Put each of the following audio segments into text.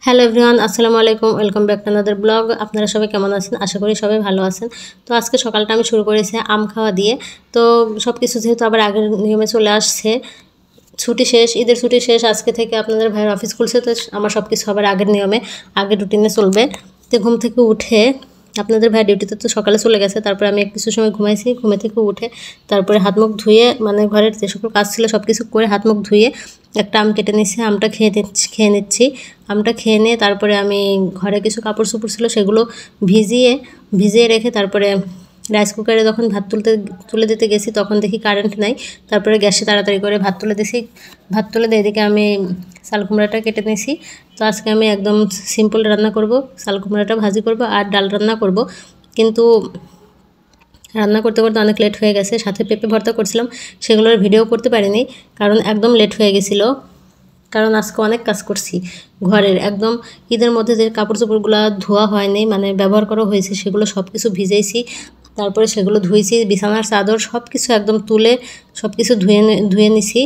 Hello everyone, আসসালামু আলাইকুম। Welcome back to another blog. আপনারা সবাই কেমন আছেন? আশা করি সবাই ভালো আছেন। তো আজকে সকালটা আমি শুরু করেছি আম খাওয়া দিয়ে। তো সব কিছু যেহেতু আবার আগের নিয়মে চলে আসছে, ছুটি শেষ, ঈদের ছুটি শেষ, আজকে থেকে আপনাদের ভাইয়ের অফিস খুলছে, তো আমার সব কিছু আবার আগের নিয়মে, আগের রুটিনে চলবে। তো ঘুম থেকে উঠে আপনাদের ভাই ডিউটিতে তো সকালে চলে গেছে, তারপরে আমি কিছু সময় ঘুমাইছি। ঘুমে থেকে উঠে তারপরে হাত মুখ ধুয়ে, মানে ঘরের যে সকল কাজ ছিল সব কিছু করে হাত মুখ ধুয়ে একটা আম কেটে নিচ্ছি। আমটা খেয়ে নিচ্ছি। আমটা খেয়ে নিয়ে তারপরে আমি ঘরে কিছু কাপড় চোপড় ছিল সেগুলো ভিজিয়ে রেখে তারপরে রাইস কুকারে যখন তুলে দিতে গেছি তখন দেখি কারেন্ট নাই। তারপরে গ্যাসে তাড়াতাড়ি করে ভাত তুলে দিয়ে এদিকে আমি চাল কুমড়াটা কেটে নিয়েছি। তো আজকে আমি একদম সিম্পল রান্না করব, চাল কুমড়াটা ভাজি করব আর ডাল রান্না করব। কিন্তু রান্না করতে করতে অনেক লেট হয়ে গেছে। সাথে পেঁপে ভর্তা করছিলাম, সেগুলোর ভিডিও করতে পারিনি কারণ একদম লেট হয়ে গেছিলো। কারণ আজকে অনেক কাজ করছি ঘরের, একদম ঈদের মধ্যে যে কাপড় চোপড়গুলো ধোয়া হয়নি, মানে ব্যবহার করা হয়েছে, সেগুলো সব কিছু ভিজেইছি। তারপরে সেগুলো ধুয়েছি, বিছানার চাদর সব কিছু একদম তুলে সব কিছু ধুয়ে নিছি।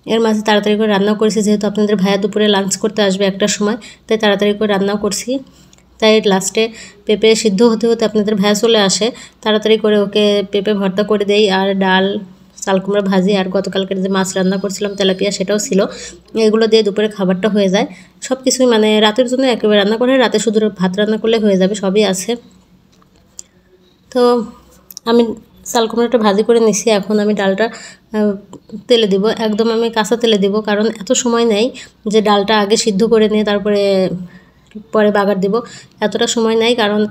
এর মাঝে তাড়াতাড়ি করে রান্না করেছি, যেহেতু আপনাদের ভাইয়া দুপুরে লাঞ্চ করতে আসবে 1টার সময়, তাই তাড়াতাড়ি করে রান্না করছি। তাই লাস্টে পেঁপে সিদ্ধ হতে হতে আপনাদের ভাইয়া চলে আসে, তাড়াতাড়ি করে ওকে পেঁপে ভর্তা করে দেই। আর ডাল, চাল কুমড়া ভাজি আর গতকালকের যে মাছ রান্না করছিলাম তেলাপিয়া, সেটাও ছিল। এগুলো দিয়ে দুপুরে খাবারটা হয়ে যায়। সব কিছুই মানে রাতের জন্য একেবারে রান্না করে, রাতে শুধু ভাত রান্না করলে হয়ে যাবে, সবই আছে। তো আমি চাল কুমড়াটা ভাজি করে নিছি। এখন আমি ডালটা তেলে দিব, একদম আমি কাঁচা তেলে দিব, কারণ এত সময় নেই যে ডালটা আগে সিদ্ধ করে নিয়ে তারপরে পরে বাগার দিব, এতটা সময় নাই। কারণ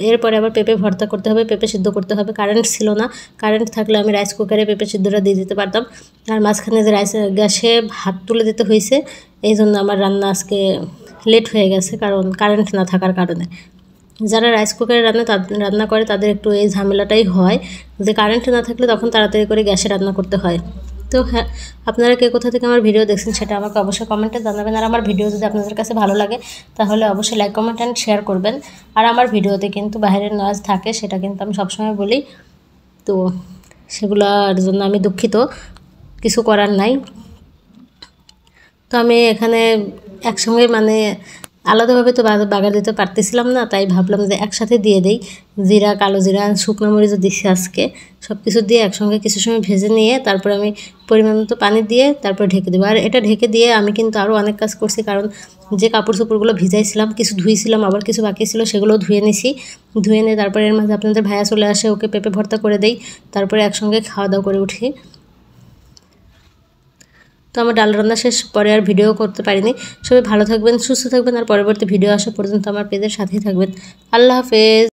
এরপরে আবার পেঁপে ভর্তা করতে হবে, পেঁপে সিদ্ধ করতে হবে। কারেন্ট ছিল না, কারেন্ট থাকলে আমি রাইস কুকারে পেঁপে সিদ্ধটা দিয়ে দিতে পারতাম। আর মাঝখানে যে গ্যাসে ভাত তুলে দিতে হয়েছে, এই জন্য আমার রান্না আজকে লেট হয়ে গেছে, কারণ কারেন্ট না থাকার কারণে। যারা রাইস কুকারে রান্না করে তাদের একটু এই ঝামেলাটাই হয় যে কারেন্ট না থাকলে তখন তাড়াতাড়ি করে গ্যাসে রান্না করতে হয়। তো হ্যাঁ, আপনারা কে কোথা থেকে আমার ভিডিও দেখছেন সেটা আমাকে অবশ্যই কমেন্টে জানাবেন। আর আমার ভিডিও যদি আপনাদের কাছে ভালো লাগে তাহলে অবশ্যই লাইক, কমেন্ট অ্যান্ড শেয়ার করবেন। আর আমার ভিডিওতে কিন্তু বাইরের নয়েজ থাকে, সেটা কিন্তু আমি সবসময় বলি, তো সেগুলোর জন্য আমি দুঃখিত, কিছু করার নাই। তো আমি এখানে একসঙ্গে মানে আলাদাভাবে তো বাগার দিতে পারতেছিলাম না, তাই ভাবলাম যে একসাথে দিয়ে দেই। জিরা, কালো জিরা, শুকনো মরিচও দিচ্ছি আজকে, সব কিছু দিয়ে একসঙ্গে কিছু সময় ভেজে নিয়ে তারপর আমি পরিমাণ মতো পানি দিয়ে তারপর ঢেকে দেবো। আর এটা ঢেকে দিয়ে আমি কিন্তু আরও অনেক কাজ করছি, কারণ যে কাপড় চোপড়গুলো ভিজাইছিলাম, কিছু ধুয়েছিলাম, আবার কিছু বাকি ছিল, সেগুলো ধুয়ে নিছি। ধুয়ে নিয়ে তারপরে এর মাঝে আপনাদের ভাইয়া চলে আসে, ওকে পেঁপে ভর্তা করে দেই, তারপরে একসঙ্গে খাওয়া দাওয়া করে উঠি। তো আমার ডাল রান্না শেষ, পরে আর ভিডিও করতে পারিনি। সবাই ভালো থাকবেন, সুস্থ থাকবেন, আর পরবর্তী ভিডিও আসা পর্যন্ত আমার পেজের সাথেই থাকবেন। আল্লাহ হাফেজ।